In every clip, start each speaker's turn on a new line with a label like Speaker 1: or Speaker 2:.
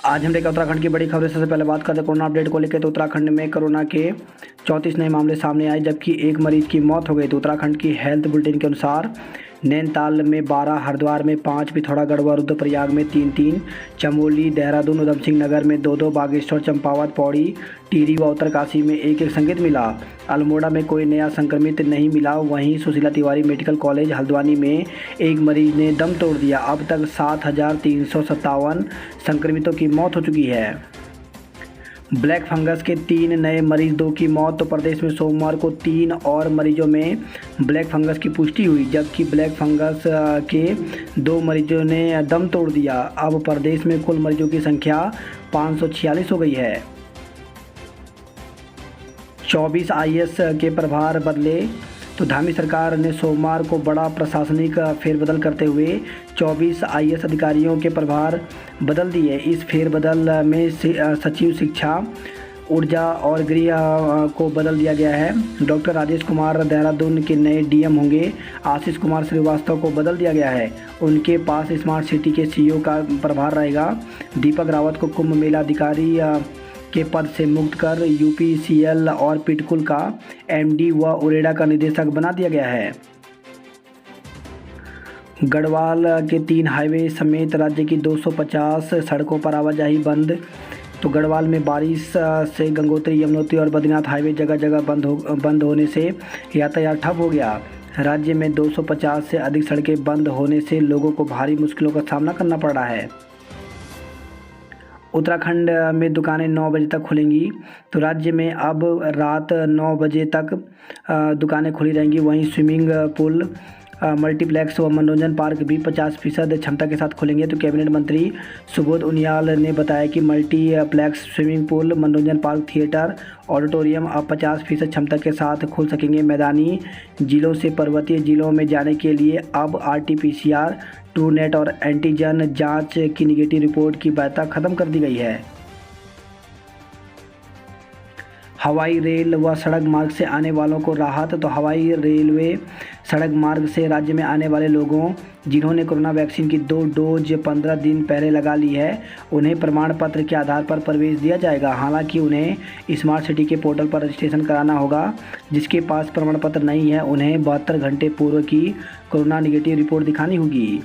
Speaker 1: आज हम देखा उत्तराखंड की बड़ी खबरें। सबसे पहले बात करते हैं कोरोना अपडेट को लेकर। तो उत्तराखंड में कोरोना के 34 नए मामले सामने आए, जबकि एक मरीज की मौत हो गई। तो उत्तराखंड की हेल्थ बुलेटिन के अनुसार नैनीताल में 12, हरिद्वार में 5, पिथौरागढ़ व रुद्रप्रयाग में 3, चमोली, देहरादून, उधम सिंह नगर में 2, बागेश्वर, चंपावत, पौड़ी, टिहरी व उत्तरकाशी में 1 संक्रमित मिला। अल्मोड़ा में कोई नया संक्रमित नहीं मिला। वहीं सुशीला तिवारी मेडिकल कॉलेज हल्द्वानी में एक मरीज ने दम तोड़ दिया। अब तक 7,357 संक्रमितों की मौत हो चुकी है। ब्लैक फंगस के 3 नए मरीज, 2 की मौत। तो प्रदेश में सोमवार को 3 और मरीजों में ब्लैक फंगस की पुष्टि हुई, जबकि ब्लैक फंगस के 2 मरीजों ने दम तोड़ दिया। अब प्रदेश में कुल मरीजों की संख्या 546 हो गई है। 24 आईएएस के प्रभार बदले। तो धामी सरकार ने सोमवार को बड़ा प्रशासनिक फेरबदल करते हुए 24 आईएएस अधिकारियों के प्रभार बदल दिए। इस फेरबदल में सचिव शिक्षा, ऊर्जा और गृह को बदल दिया गया है। डॉक्टर राजेश कुमार देहरादून के नए डीएम होंगे। आशीष कुमार श्रीवास्तव को बदल दिया गया है, उनके पास स्मार्ट सिटी के सीईओ का प्रभार रहेगा। दीपक रावत को कुंभ मेला अधिकारी के पद से मुक्त कर यूपीसीएल और पिटकुल का एमडी व उरेडा का निदेशक बना दिया गया है। गढ़वाल के 3 हाईवे समेत राज्य की 250 सड़कों पर आवाजाही बंद। तो गढ़वाल में बारिश से गंगोत्री, यमुनोत्री और बद्रीनाथ हाईवे जगह जगह बंद होने से यातायात ठप हो गया। राज्य में 250 से अधिक सड़कें बंद होने से लोगों को भारी मुश्किलों का सामना करना पड़ रहा है। उत्तराखंड में दुकानें 9 बजे तक खुलेंगी। तो राज्य में अब रात 9 बजे तक दुकानें खुली रहेंगी। वहीं स्विमिंग पूल, मल्टीप्लेक्स व मनोरंजन पार्क भी 50% क्षमता के साथ खुलेंगे। तो कैबिनेट मंत्री सुबोध उनियाल ने बताया कि मल्टीप्लेक्स, स्विमिंग पूल, मनोरंजन पार्क, थिएटर, ऑडिटोरियम अब 50% क्षमता के साथ खुल सकेंगे। मैदानी जिलों से पर्वतीय जिलों में जाने के लिए अब आरटीपीसीआर, ट्रूनेट और एंटीजन जांच की निगेटिव रिपोर्ट की वैधता खत्म कर दी गई है। हवाई, रेल व सड़क मार्ग से आने वालों को राहत। तो हवाई, रेलवे, सड़क मार्ग से राज्य में आने वाले लोगों जिन्होंने कोरोना वैक्सीन की 2 डोज 15 दिन पहले लगा ली है, उन्हें प्रमाण पत्र के आधार पर प्रवेश दिया जाएगा। हालांकि उन्हें स्मार्ट सिटी के पोर्टल पर रजिस्ट्रेशन कराना होगा। जिसके पास प्रमाण पत्र नहीं है, उन्हें 72 घंटे पूर्व की कोरोना निगेटिव रिपोर्ट दिखानी होगी।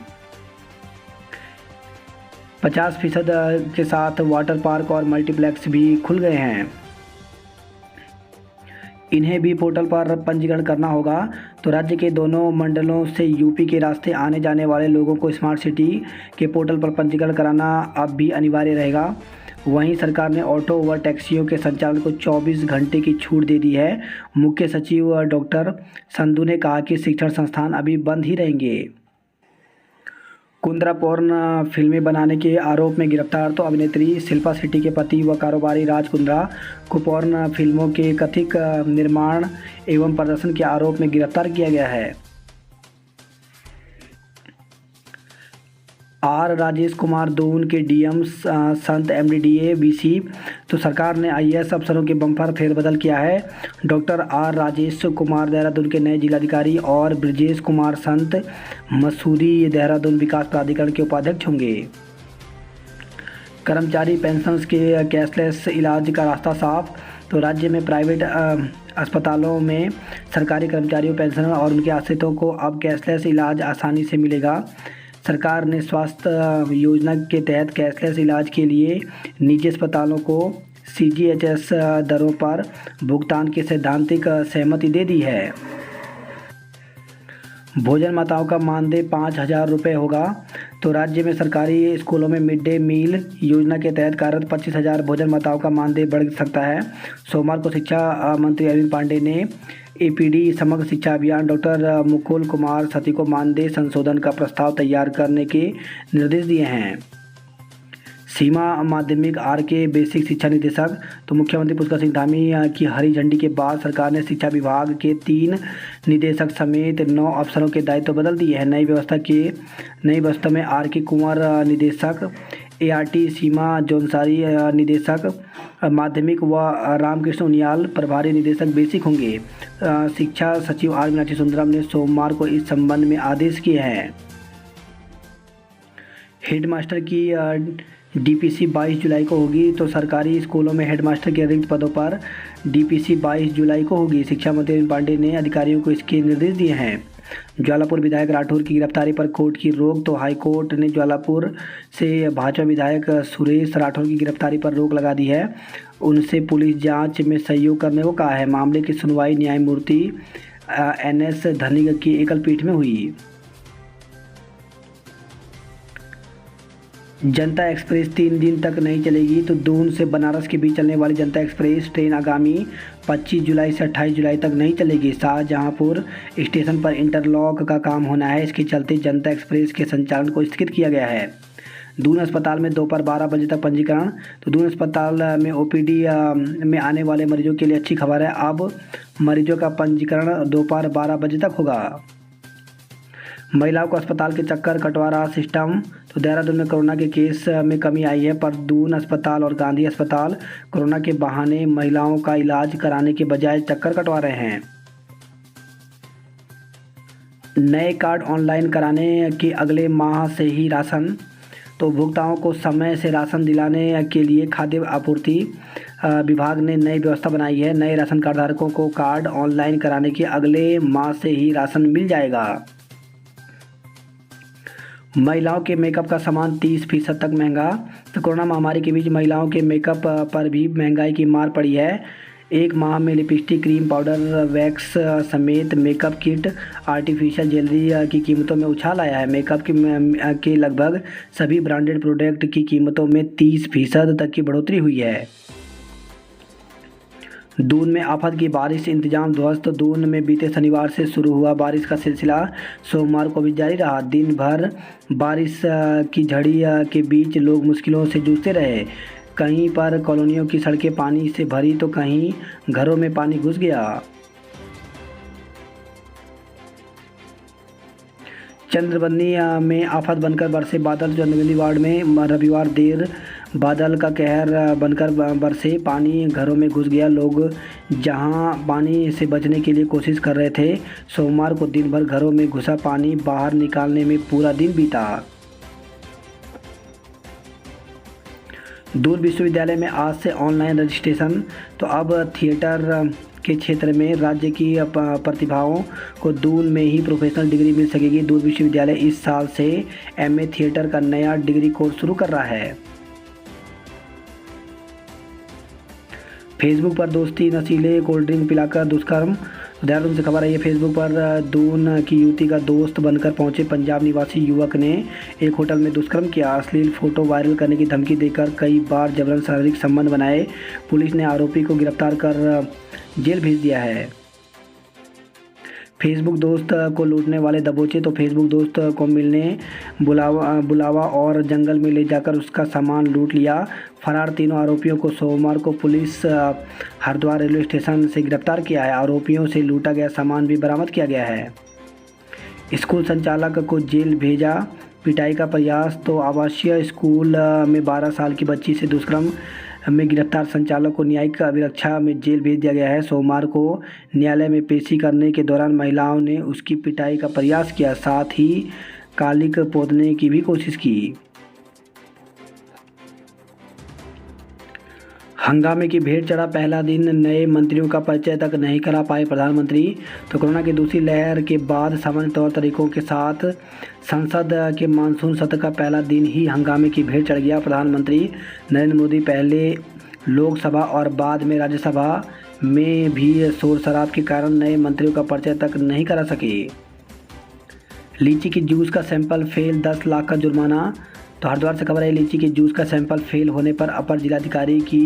Speaker 1: 50% के साथ वाटर पार्क और मल्टीप्लेक्स भी खुल गए हैं। इन्हें भी पोर्टल पर पंजीकरण करना होगा। तो राज्य के दोनों मंडलों से यूपी के रास्ते आने जाने वाले लोगों को स्मार्ट सिटी के पोर्टल पर पंजीकरण कराना अब भी अनिवार्य रहेगा। वहीं सरकार ने ऑटो व टैक्सियों के संचालन को 24 घंटे की छूट दे दी है। मुख्य सचिव डॉक्टर संधू ने कहा कि शिक्षण संस्थान अभी बंद ही रहेंगे। कुंद्रा पोर्न फिल्में बनाने के आरोप में गिरफ्तार। तो अभिनेत्री शिल्पा शेट्टी के पति व कारोबारी राज कुंद्रा को पोर्न फिल्मों के कथित निर्माण एवं प्रदर्शन के आरोप में गिरफ्तार किया गया है। आर राजेश कुमार दून के डीएम, संत एमडीडीए वीसी। तो सरकार ने आईएएस अफसरों के बम्पर फेरबदल किया है। डॉक्टर आर राजेश कुमार देहरादून के नए जिलाधिकारी और ब्रजेश कुमार संत मसूरी देहरादून विकास प्राधिकरण के उपाध्यक्ष होंगे। कर्मचारी पेंशन्स के कैशलेस इलाज का रास्ता साफ। तो राज्य में प्राइवेट अस्पतालों में सरकारी कर्मचारियों, पेंशनर और उनके आश्रितों को अब कैशलेस इलाज आसानी से मिलेगा। सरकार ने स्वास्थ्य योजना के तहत कैशलेस इलाज के लिए निजी अस्पतालों को सीजीएचएस दरों पर भुगतान की सैद्धांतिक सहमति दे दी है। भोजन माताओं का मानदेय 5,000 रुपये होगा। तो राज्य में सरकारी स्कूलों में मिड डे मील योजना के तहत कार्यरत 25,000 भोजन माताओं का मानदेय बढ़ सकता है। सोमवार को शिक्षा मंत्री अरविंद पांडे ने एपीडी समग्र शिक्षा अभियान डॉक्टर मुकुल कुमार सती को मानदेय संशोधन का प्रस्ताव तैयार करने के निर्देश दिए हैं। सीमा माध्यमिक आर के बेसिक शिक्षा निदेशक। तो मुख्यमंत्री पुष्कर सिंह धामी की हरी झंडी के बाद सरकार ने शिक्षा विभाग के 3 निदेशक समेत 9 अफसरों के दायित्व बदल दिए हैं। नई व्यवस्था में आर के कुंवर निदेशक, एआरटी सीमा जौनसारी निदेशक माध्यमिक व रामकृष्ण उनियाल प्रभारी निदेशक बेसिक होंगे। शिक्षा सचिव आर मीनाक्षी सुंदरम ने सोमवार को इस संबंध में आदेश किए हैं। हेडमास्टर की डीपीसी 22 जुलाई को होगी। तो सरकारी स्कूलों में हेडमास्टर के रिक्त पदों पर डीपीसी 22 जुलाई को होगी। शिक्षा मंत्री अरविंद पांडेय ने अधिकारियों को इसके निर्देश दिए हैं। ज्वालापुर विधायक राठौर की गिरफ्तारी पर कोर्ट की रोक। तो हाईकोर्ट ने ज्वालापुर से भाजपा विधायक सुरेश राठौर की गिरफ्तारी पर रोक लगा दी है। उनसे पुलिस जांच में सहयोग करने को कहा है। मामले की सुनवाई न्यायमूर्ति NS धनिक की एकल पीठ में हुई। जनता एक्सप्रेस 3 दिन तक नहीं चलेगी। तो दून से बनारस के बीच चलने वाली जनता एक्सप्रेस ट्रेन आगामी 25 जुलाई से 28 जुलाई तक नहीं चलेगी। शाहजहांपुर स्टेशन पर इंटरलॉक का काम होना है। इसके चलते जनता एक्सप्रेस के संचालन को स्थगित किया गया है। दून अस्पताल में दोपहर 12 बजे तक पंजीकरण। तो दून अस्पताल में OPD में आने वाले मरीजों के लिए अच्छी खबर है। अब मरीजों का पंजीकरण दोपहर 12 बजे तक होगा। महिलाओं को अस्पताल के चक्कर कटवा रहा सिस्टम। तो देहरादून में कोरोना के केस में कमी आई है, पर दून अस्पताल और गांधी अस्पताल कोरोना के बहाने महिलाओं का इलाज कराने के बजाय चक्कर कटवा रहे हैं। नए कार्ड ऑनलाइन कराने के अगले माह से ही राशन। तो उपभोक्ताओं को समय से राशन दिलाने के लिए खाद्य आपूर्ति विभाग ने नई व्यवस्था बनाई है। नए राशन कार्ड धारकों को कार्ड ऑनलाइन कराने के अगले माह से ही राशन मिल जाएगा। महिलाओं के मेकअप का सामान 30% तक महंगा। तो कोरोना महामारी के बीच महिलाओं के मेकअप पर भी महंगाई की मार पड़ी है। एक माह में लिपस्टिक, क्रीम, पाउडर, वैक्स समेत मेकअप किट, आर्टिफिशियल ज्वेलरी की कीमतों में उछाल आया है। मेकअप के लगभग सभी ब्रांडेड प्रोडक्ट की कीमतों में 30% तक की बढ़ोतरी हुई है। दून में आफत की बारिश, इंतजाम ध्वस्त। दून में बीते शनिवार से शुरू हुआ बारिश का सिलसिला सोमवार को भी जारी रहा। दिन भर बारिश की झड़ी के बीच लोग मुश्किलों से जूझते रहे। कहीं पर कॉलोनियों की सड़कें पानी से भरी तो कहीं घरों में पानी घुस गया। चंद्रबंदी में आफत बनकर बरसे बादल। चंद्रबंदी वार्ड में रविवार देर बादल का कहर बनकर बरसे पानी घरों में घुस गया। लोग जहां पानी से बचने के लिए कोशिश कर रहे थे, सोमवार को दिन भर घरों में घुसा पानी बाहर निकालने में पूरा दिन बीता। दून विश्वविद्यालय में आज से ऑनलाइन रजिस्ट्रेशन। तो अब थिएटर के क्षेत्र में राज्य की प्रतिभाओं को दून में ही प्रोफेशनल डिग्री मिल सकेगी। दून विश्वविद्यालय इस साल से MA थिएटर का नया डिग्री कोर्स शुरू कर रहा है। फेसबुक पर दोस्ती, नशीले कोल्ड ड्रिंक पिलाकर दुष्कर्म। देहरादून से खबर आई है। फेसबुक पर दून की युवती का दोस्त बनकर पहुंचे पंजाब निवासी युवक ने एक होटल में दुष्कर्म किया। अश्लील फोटो वायरल करने की धमकी देकर कई बार जबरन शारीरिक संबंध बनाए। पुलिस ने आरोपी को गिरफ्तार कर जेल भेज दिया है। फेसबुक दोस्त को लूटने वाले दबोचे। तो फेसबुक दोस्त को मिलने बुलावा और जंगल में ले जाकर उसका सामान लूट लिया। फरार तीनों आरोपियों को सोमवार को पुलिस हरिद्वार रेलवे स्टेशन से गिरफ्तार किया है। आरोपियों से लूटा गया सामान भी बरामद किया गया है। स्कूल संचालक को जेल भेजा, पिटाई का प्रयास। तो आवासीय स्कूल में 12 साल की बच्ची से दुष्कर्म में गिरफ्तार संचालक को न्यायिक अभिरक्षा में जेल भेज दिया गया है। सोमवार को न्यायालय में पेशी करने के दौरान महिलाओं ने उसकी पिटाई का प्रयास किया, साथ ही कालिक पोतने की भी कोशिश की। हंगामे की भेंट चढ़ा पहला दिन, नए मंत्रियों का परिचय तक नहीं करा पाए प्रधानमंत्री। तो कोरोना की दूसरी लहर के बाद सामान्य तौर तरीकों के साथ संसद के मानसून सत्र का पहला दिन ही हंगामे की भेंट चढ़ गया। प्रधानमंत्री नरेंद्र मोदी पहले लोकसभा और बाद में राज्यसभा में भी शोर शराब के कारण नए मंत्रियों का परिचय तक नहीं करा सके। लीची की जूस का सैंपल फेल, 10 लाख का जुर्माना। तो हरिद्वार से खबर है। लीची के जूस का सैंपल फेल होने पर अपर जिलाधिकारी की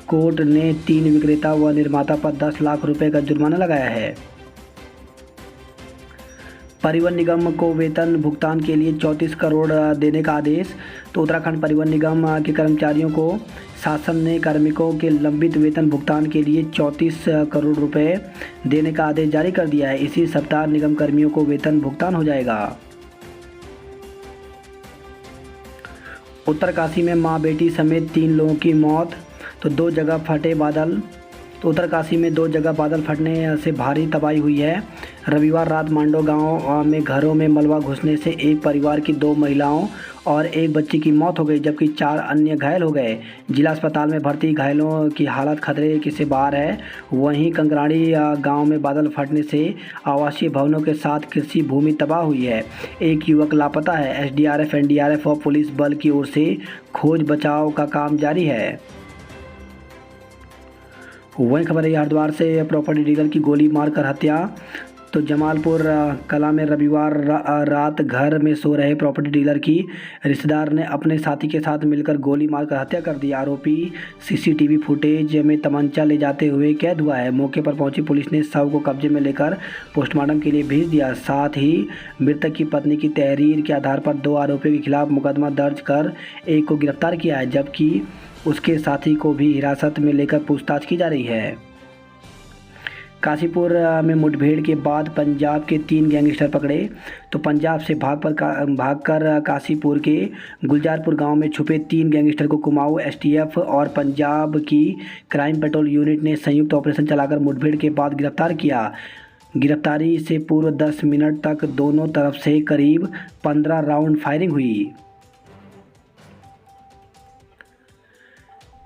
Speaker 1: कोर्ट ने 3 विक्रेता व निर्माता पर 10 लाख रुपए का जुर्माना लगाया है। परिवहन निगम को वेतन भुगतान के लिए 34 करोड़ देने का आदेश। तो उत्तराखंड परिवहन निगम के कर्मचारियों को शासन ने कार्मिकों के लंबित वेतन भुगतान के लिए 34 करोड़ रुपए देने का आदेश जारी कर दिया है। इसी सप्ताह निगम कर्मियों को वेतन भुगतान हो जाएगा। उत्तरकाशी में मां बेटी समेत 3 लोगों की मौत। तो 2 जगह फटे बादल। तो उत्तरकाशी में 2 जगह बादल फटने से भारी तबाही हुई है। रविवार रात मांडो गांव में घरों में मलबा घुसने से एक परिवार की 2 महिलाओं और एक बच्ची की मौत हो गई जबकि 4 अन्य घायल हो गए। जिला अस्पताल में भर्ती घायलों की हालत खतरे के से बाहर है। वहीं कंकराड़ी गांव में बादल फटने से आवासीय भवनों के साथ कृषि भूमि तबाह हुई है। एक युवक लापता है। एसडीआरएफ, एनडीआरएफ और पुलिस बल की ओर से खोज बचाव का काम जारी है। वहीं खबर है हरिद्वार से प्रॉपर्टी डीलर की गोली मारकर हत्या। तो जमालपुर कला में रविवार रात घर में सो रहे प्रॉपर्टी डीलर की रिश्तेदार ने अपने साथी के साथ मिलकर गोली मारकर हत्या कर दी। आरोपी सीसीटीवी फुटेज में तमंचा ले जाते हुए कैद हुआ है। मौके पर पहुंची पुलिस ने शव को कब्जे में लेकर पोस्टमार्टम के लिए भेज दिया। साथ ही मृतक की पत्नी की तहरीर के आधार पर 2 आरोपियों के खिलाफ मुकदमा दर्ज कर एक को गिरफ्तार किया है जबकि उसके साथी को भी हिरासत में लेकर पूछताछ की जा रही है। काशीपुर में मुठभेड़ के बाद पंजाब के 3 गैंगस्टर पकड़े। तो पंजाब से भागकर काशीपुर के गुलजारपुर गांव में छुपे 3 गैंगस्टर को कुमाऊं एसटीएफ और पंजाब की क्राइम पेट्रोल यूनिट ने संयुक्त ऑपरेशन चलाकर मुठभेड़ के बाद गिरफ्तार किया। गिरफ्तारी से पूर्व 10 मिनट तक दोनों तरफ से करीब 15 राउंड फायरिंग हुई।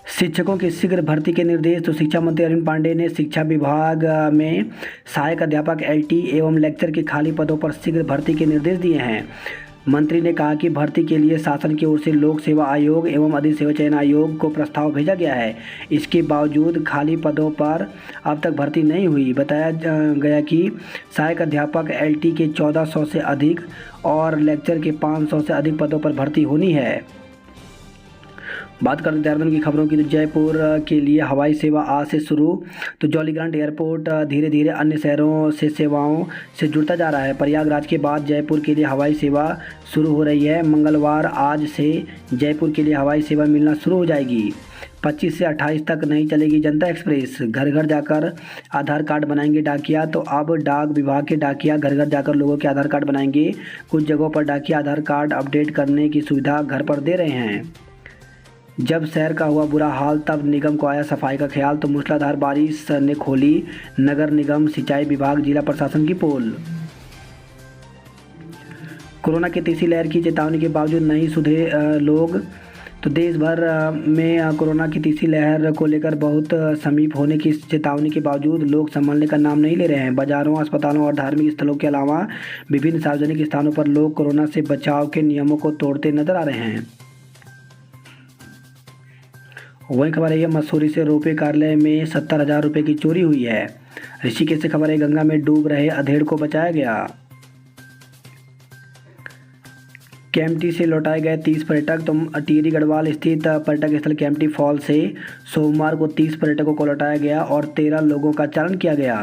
Speaker 1: शिक्षकों की शीघ्र भर्ती के निर्देश। तो शिक्षा मंत्री अरविंद पांडेय ने शिक्षा विभाग में सहायक अध्यापक एलटी एवं लेक्चर के खाली पदों पर शीघ्र भर्ती के निर्देश दिए हैं। मंत्री ने कहा कि भर्ती के लिए शासन की ओर से लोक सेवा आयोग एवं अधिसेवा चयन आयोग को प्रस्ताव भेजा गया है। इसके बावजूद खाली पदों पर अब तक भर्ती नहीं हुई। बताया गया कि सहायक अध्यापक एलटी के 1400 से अधिक और लेक्चर के 500 से अधिक पदों पर भर्ती होनी है। बात करते हैं देहरादून की खबरों की। तो जयपुर के लिए हवाई सेवा आज से शुरू। तो जॉली ग्रांट एयरपोर्ट धीरे धीरे अन्य शहरों से सेवाओं से जुड़ता जा रहा है। प्रयागराज के बाद जयपुर के लिए हवाई सेवा शुरू हो रही है। मंगलवार आज से जयपुर के लिए हवाई सेवा मिलना शुरू हो जाएगी। 25 से 28 तक नहीं चलेगी जनता एक्सप्रेस। घर घर जाकर आधार कार्ड बनाएंगे डाकिया। तो अब डाक विभाग के डाकिया घर घर जाकर लोगों के आधार कार्ड बनाएंगे। कुछ जगहों पर डाकिया आधार कार्ड अपडेट करने की सुविधा घर पर दे रहे हैं। जब शहर का हुआ बुरा हाल तब निगम को आया सफाई का ख्याल। तो मूसलाधार बारिश ने खोली नगर निगम, सिंचाई विभाग, जिला प्रशासन की पोल। कोरोना की तीसरी लहर की चेतावनी के बावजूद नहीं सुधरे लोग। तो देश भर में कोरोना की तीसरी लहर को लेकर बहुत समीप होने की चेतावनी के बावजूद लोग संभलने का नाम नहीं ले रहे हैं। बाजारों, अस्पतालों और धार्मिक स्थलों के अलावा विभिन्न सार्वजनिक स्थानों पर लोग कोरोना से बचाव के नियमों को तोड़ते नजर आ रहे हैं। वही खबर है मसूरी से रोपे कार्यालय में 70,000 रुपये की चोरी हुई है। ऋषिकेश से खबर है गंगा में डूब रहे अधेड़ को बचाया गया। केम्प्टी से लौटाए गए 30 पर्यटक। तो टिहरी गढ़वाल स्थित पर्यटक स्थल केम्प्टी फॉल से सोमवार को 30 पर्यटकों को लौटाया गया और 13 लोगों का चालान किया गया।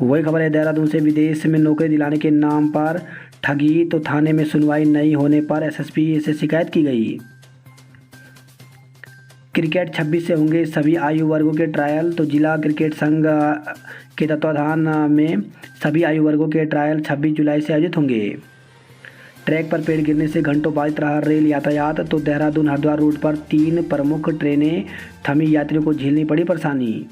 Speaker 1: वही खबर है देहरादून से विदेश में नौकरी दिलाने के नाम पर ठगी। तो थाने में सुनवाई नहीं होने पर एसएसपी से शिकायत की गई। क्रिकेट 26 से होंगे सभी आयु वर्गों के ट्रायल। तो जिला क्रिकेट संघ के तत्वाधान में सभी आयु वर्गों के ट्रायल 26 जुलाई से आयोजित होंगे। ट्रैक पर पेड़ गिरने से घंटों बाधित रहा रेल यातायात। तो देहरादून हरिद्वार रूट पर 3 प्रमुख ट्रेनें थमी, यात्रियों को झेलनी पड़ी परेशानी।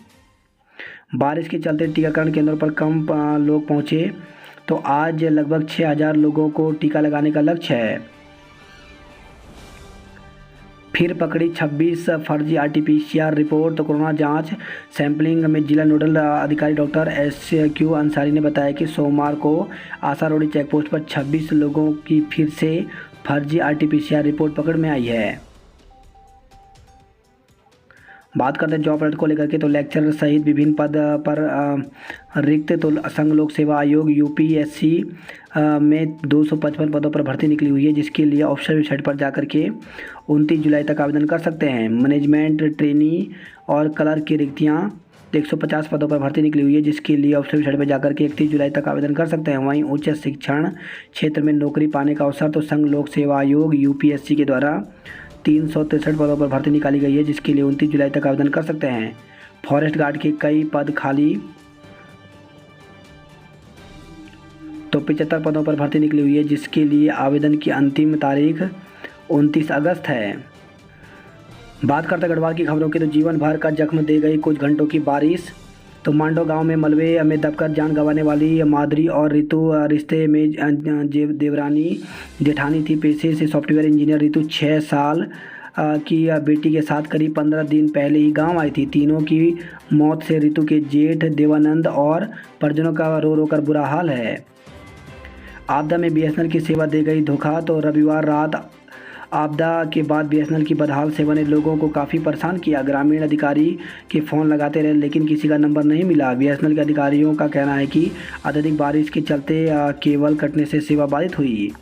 Speaker 1: बारिश के चलते टीकाकरण केंद्रों पर कम लोग पहुंचे। तो आज लगभग 6,000 लोगों को टीका लगाने का लक्ष्य है। फिर पकड़ी 26 फर्जी आरटीपीसीआर रिपोर्ट। तो कोरोना जांच सैंपलिंग में जिला नोडल अधिकारी डॉक्टर SQ अंसारी ने बताया कि सोमवार को आसारोड़ी चेकपोस्ट पर 26 लोगों की फिर से फर्जी आरटीपीसीआर रिपोर्ट पकड़ में आई है। बात करते हैं जॉब अलर्ट को लेकर के। तो लेक्चर सहित विभिन्न पद पर रिक्त। तो संघ लोक सेवा आयोग यूपीएससी में 255 पदों पर भर्ती निकली हुई है जिसके लिए ऑफिशियल वेबसाइट पर जाकर के 29 जुलाई तक आवेदन कर सकते हैं। मैनेजमेंट ट्रेनी और क्लर्क की रिक्तियाँ 150 पदों पर भर्ती निकली हुई है जिसके लिए ऑफिशियल वेबसाइट पर जाकर के 31 जुलाई तक आवेदन कर सकते हैं। वहीं उच्च शिक्षण क्षेत्र में नौकरी पाने का अवसर। तो संघ लोक सेवा आयोग यूपीएससी के द्वारा 363 पदों पर भर्ती निकाली गई है जिसके लिए 29 जुलाई तक आवेदन कर सकते हैं। फॉरेस्ट गार्ड के कई पद खाली। तो 75 पदों पर भर्ती निकली हुई है जिसके लिए आवेदन की अंतिम तारीख 29 अगस्त है। बात करते हैं गढ़वाल की खबरों की। तो जीवन भर का जख्म दे गई कुछ घंटों की बारिश। तो मांडो गांव में मलबे में दबकर जान गंवाने वाली माधुरी और रितु रिश्ते में देवरानी जेठानी थी। पेशे से सॉफ्टवेयर इंजीनियर रितु 6 साल की बेटी के साथ करीब 15 दिन पहले ही गांव आई थी। तीनों की मौत से रितु के जेठ देवानंद और परिजनों का रो रो कर बुरा हाल है। आपदा में बीएसएनएल की सेवा दे गई धोखा। तो रविवार रात आपदा के बाद बीएसएनएल की बदहाल सेवा ने लोगों को काफ़ी परेशान किया। ग्रामीण अधिकारी के फ़ोन लगाते रहे लेकिन किसी का नंबर नहीं मिला। बीएसएनएल के अधिकारियों का कहना है कि अत्यधिक बारिश के चलते केबल कटने से सेवा बाधित हुई।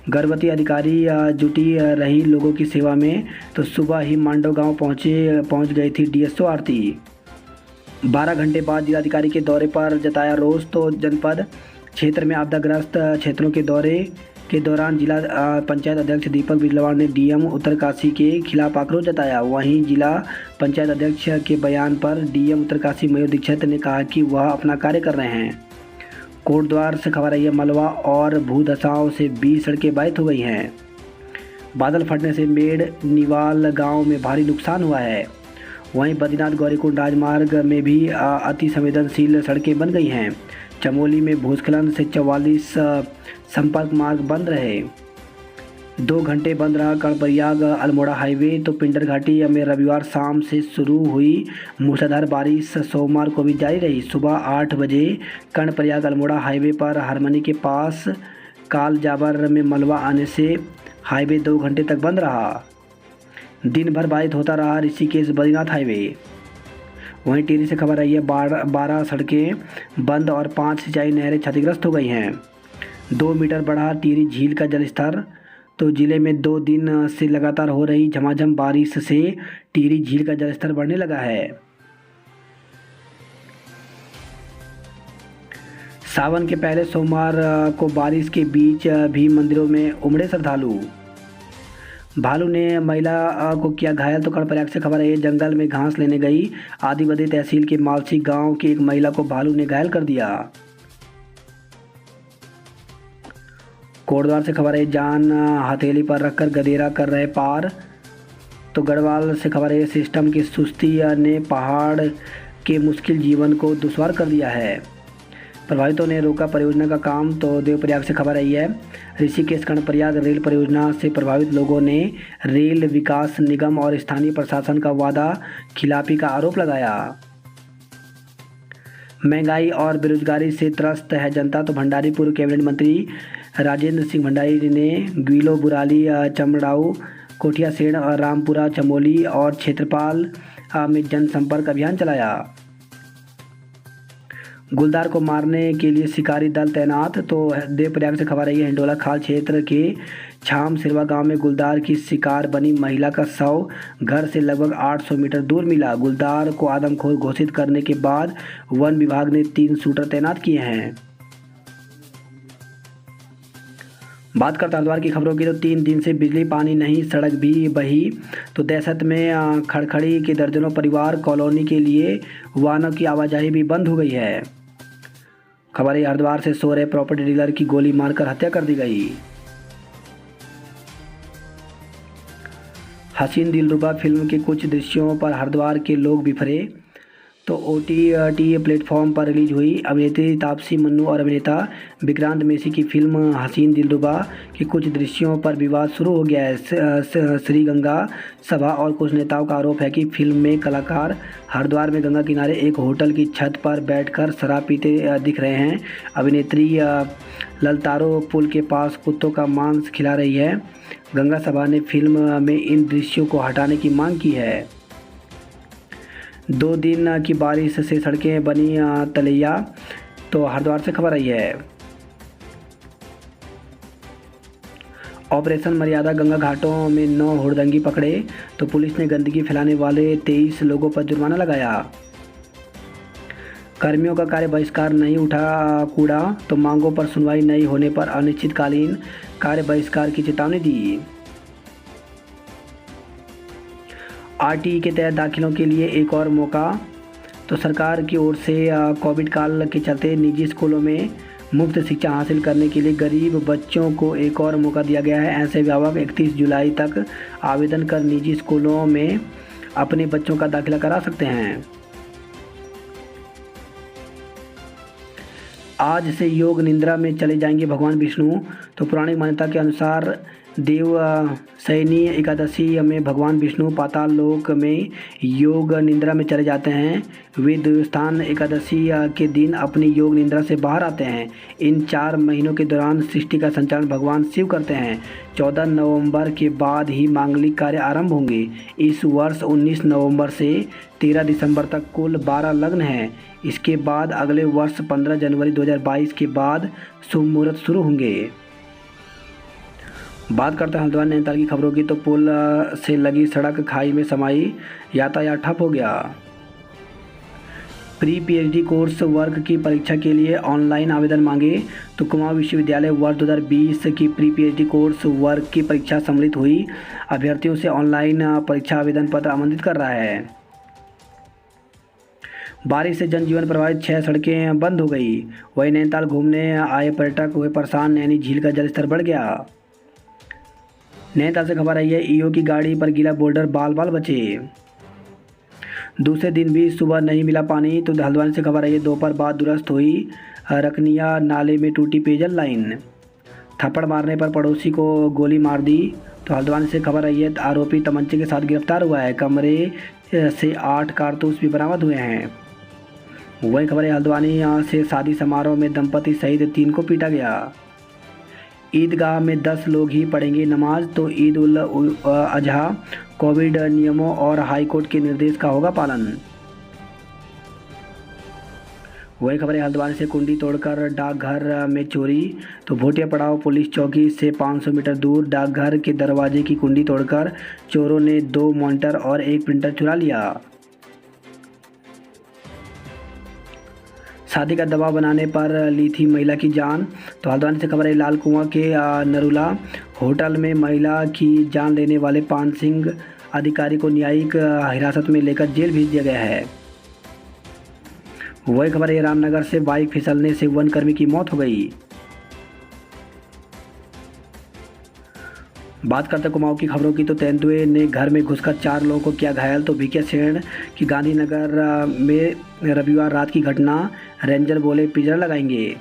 Speaker 1: गर्भवती अधिकारी जुटी रही लोगों की सेवा में। तो सुबह ही मांडो गांव पहुंच गई थी डीएसओ आरती। 12 घंटे बाद जिलाधिकारी के दौरे पर जताया रोष। तो जनपद क्षेत्र में आपदाग्रस्त क्षेत्रों के दौरे के दौरान जिला पंचायत अध्यक्ष दीपक बिजलवाड़ ने डीएम उत्तरकाशी के खिलाफ आक्रोश जताया। वहीं जिला पंचायत अध्यक्ष के बयान पर डीएम उत्तरकाशी मयूर दीक्षित ने कहा कि वह अपना कार्य कर रहे हैं। कोटद्वार से खबर आई है, मलबा और भूधसाओं से 20 सड़कें बाधित हो गई हैं। बादल फटने से मेड़ निवाल गांव में भारी नुकसान हुआ है। वहीं बद्रीनाथ गौरीकुंड राजमार्ग में भी अति संवेदनशील सड़कें बन गई हैं। चमोली में भूस्खलन से 44 संपर्क मार्ग बंद रहे। 2 घंटे बंद रहा कर्णप्रयाग अल्मोड़ा हाईवे। तो पिंडर घाटी में रविवार शाम से शुरू हुई मूसलाधार बारिश सोमवार को भी जारी रही। सुबह 8 बजे कर्णप्रयाग अल्मोड़ा हाईवे पर हरमनी के पास काल जाबर में मलबा आने से हाईवे 2 घंटे तक बंद रहा। दिन भर बाधित होता रहा ऋषिकेश बद्रीनाथ हाईवे। वहीं टिहरी से खबर आई है, 12 सड़कें बंद और 5 सिंचाई नहरें क्षतिग्रस्त हो गई हैं। 2 मीटर बढ़ा टिहरी झील का जलस्तर। तो जिले में 2 दिन से लगातार हो रही झमाझम बारिश से टिहरी झील का जलस्तर बढ़ने लगा है। सावन के पहले सोमवार को बारिश के बीच भी मंदिरों में उमड़े श्रद्धालु। भालू ने महिला को किया घायल। तो कर्णप्रयाग से खबर है, जंगल में घास लेने गई आदिबदी तहसील के मालसी गांव की एक महिला को भालू ने घायल कर दिया। कोटद्वार से खबर है, जान हथेली पर रखकर गदेरा कर रहे पार। तो गढ़वाल से खबर है, सिस्टम की सुस्ती ने पहाड़ के मुश्किल जीवन को दुश्वार कर दिया है। प्रभावितों ने रोका परियोजना का काम। तो देवप्रयाग से खबर आई है, ऋषिकेश कर्णप्रयाग रेल परियोजना से प्रभावित लोगों ने रेल विकास निगम और स्थानीय प्रशासन का वादा खिलाफी का आरोप लगाया। महंगाई और बेरोजगारी से त्रस्त है जनता। तो भंडारी पूर्व कैबिनेट मंत्री राजेंद्र सिंह भंडारी ने ग्वीलो बुराली चमड़ाऊ कोठियासेड़ और रामपुरा चमोली और क्षेत्रपाल में जनसंपर्क अभियान चलाया। गुलदार को मारने के लिए शिकारी दल तैनात। तो देवप्रयाग से खबर आई है, हिंडोला खाल क्षेत्र के छाम सिरवा गांव में गुलदार की शिकार बनी महिला का शव घर से लगभग 800 मीटर दूर मिला। गुलदार को आदमखोर घोषित करने के बाद वन विभाग ने 3 शूटर तैनात किए हैं। बात करते हैं हरिद्वार की खबरों की। तो 3 दिन से बिजली पानी नहीं, सड़क भी बही। तो दहशत में खड़खड़ी के दर्जनों परिवार। कॉलोनी के लिए वाहनों की आवाजाही भी बंद हो गई है। खबर है, हरिद्वार से सो रहे प्रॉपर्टी डीलर की गोली मारकर हत्या कर दी गई। हसीन दिलरुबा फिल्म के कुछ दृश्यों पर हरिद्वार के लोग बिफरे। तो OTT प्लेटफॉर्म पर रिलीज हुई। अभिनेत्री तापसी मन्नू और अभिनेता विक्रांत मेसी की फिल्म हसीन दिलरुबा के कुछ दृश्यों पर विवाद शुरू हो गया है। श्री गंगा सभा और कुछ नेताओं का आरोप है कि फिल्म में कलाकार हरिद्वार में गंगा किनारे एक होटल की छत पर बैठकर शराब पीते दिख रहे हैं। अभिनेत्री ललतारो पुल के पास कुत्तों का मांस खिला रही है। गंगा सभा ने फिल्म में इन दृश्यों को हटाने की मांग की है। 2 दिन की बारिश से सड़कें बनी तलैया। तो हरिद्वार से खबर आई है, ऑपरेशन मर्यादा गंगा घाटों में 9 हुड़दंगी पकड़े। तो पुलिस ने गंदगी फैलाने वाले 23 लोगों पर जुर्माना लगाया। कर्मियों का कार्य बहिष्कार नहीं उठा कूड़ा। तो मांगों पर सुनवाई नहीं होने पर अनिश्चितकालीन कार्य बहिष्कार की चेतावनी दी। RTE के तहत दाखिलों के लिए एक और मौका। तो सरकार की ओर से कोविड काल के चलते निजी स्कूलों में मुफ्त शिक्षा हासिल करने के लिए गरीब बच्चों को एक और मौका दिया गया है। ऐसे अभिभावक 31 जुलाई तक आवेदन कर निजी स्कूलों में अपने बच्चों का दाखिला करा सकते हैं। आज से योग निद्रा में चले जाएंगे भगवान विष्णु। तो पौराणिक मान्यता के अनुसार देव शयनी एकादशी में भगवान विष्णु पाताल लोक में योग निद्रा में चले जाते हैं। वे देवस्थान एकादशी के दिन अपनी योग निद्रा से बाहर आते हैं। इन 4 महीनों के दौरान सृष्टि का संचालन भगवान शिव करते हैं। 14 नवंबर के बाद ही मांगलिक कार्य आरंभ होंगे। इस वर्ष 19 नवंबर से 13 दिसंबर तक कुल 12 लग्न हैं। इसके बाद अगले वर्ष 15 जनवरी 2022 के बाद शुभ मुहूर्त शुरू होंगे। बात करते हैं हल्द्वानी नैनीताल की खबरों की। तो पुल से लगी सड़क खाई में समाई, यातायात ठप हो गया। प्री पीएचडी कोर्स वर्क की परीक्षा के लिए ऑनलाइन आवेदन मांगे। तो कुमाऊं विश्वविद्यालय वर्ष 2020 की प्री पीएचडी कोर्स वर्क की परीक्षा सम्मिलित हुई। अभ्यर्थियों से ऑनलाइन परीक्षा आवेदन पत्र आमंत्रित कर रहा है। बारिश से जनजीवन प्रभावित, 6 सड़कें बंद हो गई। वहीं नैनीताल घूमने आए पर्यटक हुए परेशान, नैनी झील का जलस्तर बढ़ गया। नैनीताल से खबर आई है, ईओ की गाड़ी पर गिला बोल्डर, बाल बाल बचे। दूसरे दिन भी सुबह नहीं मिला पानी। तो हल्द्वानी से खबर आई है, दोपहर बाद दुरुस्त हुई रकनिया नाले में टूटी पेयजल लाइन। थप्पड़ मारने पर पड़ोसी को गोली मार दी। तो हल्द्वानी से खबर आई है, आरोपी तमंचे के साथ गिरफ्तार हुआ है। कमरे से 8 कारतूस भी बरामद हुए हैं। वही खबर है, हल्द्वानी से शादी समारोह में दंपति सहित 3 को पीटा गया। ईदगाह में 10 लोग ही पढ़ेंगे नमाज। तो ईद उल अजहा कोविड नियमों और हाईकोर्ट के निर्देश का होगा पालन। वही खबर है, हल्द्वानी से कुंडी तोड़कर डाकघर में चोरी। तो भोटिया पड़ाव पुलिस चौकी से 500 मीटर दूर डाकघर के दरवाजे की कुंडी तोड़कर चोरों ने 2 मॉनिटर और 1 प्रिंटर चुरा लिया। शादी का दबाव बनाने पर ली थी महिला की जान। तो हल्द्वानी से खबर है, लाल कुआं के नरूला होटल में महिला की जान लेने वाले पान सिंह अधिकारी को न्यायिक हिरासत में लेकर जेल भेज दिया गया है। वही खबर है, रामनगर से बाइक फिसलने से वनकर्मी की मौत हो गई। बात करते कुमाऊं की खबरों की। तो तेंदुए ने घर में घुसकर 4 लोगों को किया घायल। तो भिकियासेन की गांधीनगर में रविवार रात की घटना, रेंजर बोले पिंजरा लगाएंगे।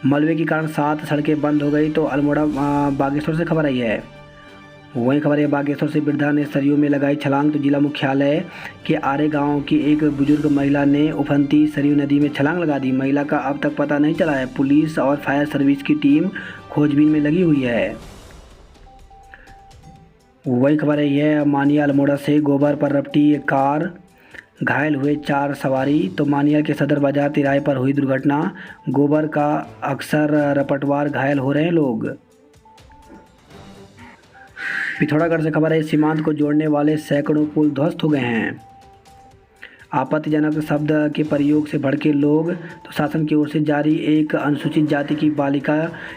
Speaker 1: मलबे के कारण 7 सड़कें बंद हो गई। तो अल्मोड़ा बागेश्वर से खबर आई है। वहीं खबर है, बागेश्वर से वृद्धा ने सरयू में लगाई छलांग। तो जिला मुख्यालय के आरे गांव की एक बुजुर्ग महिला ने उफनती सरयू नदी में छलांग लगा दी। महिला का अब तक पता नहीं चला है। पुलिस और फायर सर्विस की टीम खोजबीन में लगी हुई है। वही खबर है, यह मानिया अल्मोड़ा से गोबर पर रपटी कार, घायल हुए 4 सवारी। तो मानिया के सदर बाजार तिराहे पर हुई दुर्घटना। गोबर का अक्सर रपटवार घायल हो रहे हैं लोग। पिथौरागढ़ से खबर है, सीमांत को जोड़ने वाले सैकड़ों पुल ध्वस्त हो गए हैं। आपत्तिजनक शब्द के प्रयोग से भड़के लोग। तो शासन की ओर से जारी एक अनुसूचित जाति की बालिका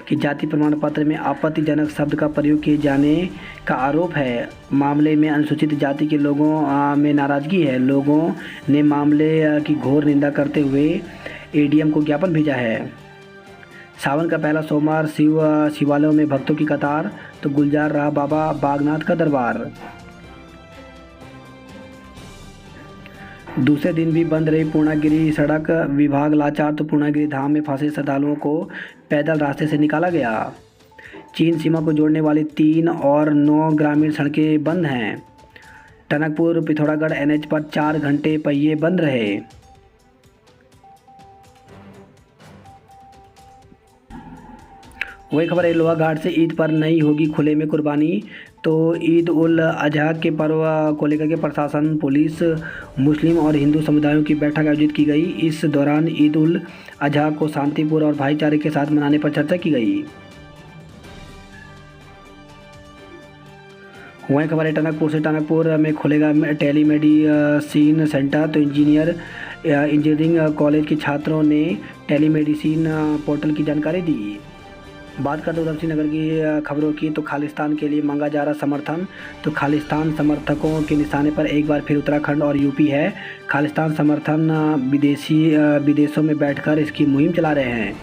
Speaker 1: के जाति प्रमाण पत्र में आपत्तिजनक शब्द का प्रयोग किए जाने का आरोप है। मामले में अनुसूचित जाति के लोगों में नाराजगी है। लोगों ने मामले की घोर निंदा करते हुए एडीएम को ज्ञापन भेजा है। सावन का पहला सोमवार, शिवालयों में भक्तों की कतार। तो गुलजार रहा बाबा बागनाथ का दरबार। दूसरे दिन भी बंद रही पूर्णागिरि सड़क, विभाग लाचार। तो पूर्णागिरि धाम में फंसे श्रद्धालुओं को पैदल रास्ते से निकाला गया। चीन सीमा को जोड़ने वाली 3 और 9 ग्रामीण सड़कें बंद हैं। टनकपुर पिथौरागढ़ एनएच पर 4 घंटे पहिए बंद रहे। वही खबर है, लोहाघाट से ईद पर नहीं होगी खुले में कुर्बानी। तो ईद उल अजहा के पर्व को लेकर के प्रशासन, पुलिस, मुस्लिम और हिंदू समुदायों की बैठक आयोजित की गई। इस दौरान ईद उल अजहा को शांतिपूर्ण और भाईचारे के साथ मनाने पर चर्चा की गई। वहीं खबर है, टनकपुर में खुलेगा टेलीमेडिसिन सेंटर। तो इंजीनियरिंग कॉलेज के छात्रों ने टेलीमेडिसिन पोर्टल की जानकारी दी। बात करते उधमसिंह नगर की खबरों की। तो खालिस्तान के लिए मांगा जा रहा समर्थन। तो खालिस्तान समर्थकों के निशाने पर एक बार फिर उत्तराखंड और यूपी है। खालिस्तान समर्थन विदेशों में बैठकर इसकी मुहिम चला रहे हैं।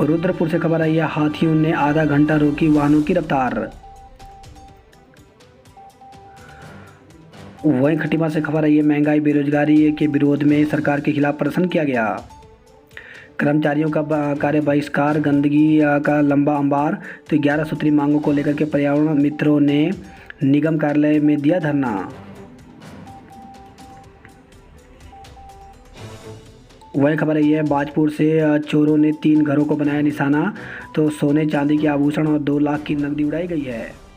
Speaker 1: रुद्रपुर से खबर आई है, हाथियों ने आधा घंटा रोकी वाहनों की रफ्तार। वहीं खटीमा से खबर आई है, महंगाई बेरोजगारी के विरोध में सरकार के खिलाफ प्रदर्शन किया गया। कर्मचारियों का कार्य बहिष्कार, गंदगी का लंबा अंबार। तो 11 सूत्री मांगों को लेकर के पर्यावरण मित्रों ने निगम कार्यालय में दिया धरना। वही खबर यही है, बाजपुर से चोरों ने 3 घरों को बनाया निशाना। तो सोने चांदी के आभूषण और 2 लाख की नकदी उड़ाई गई है।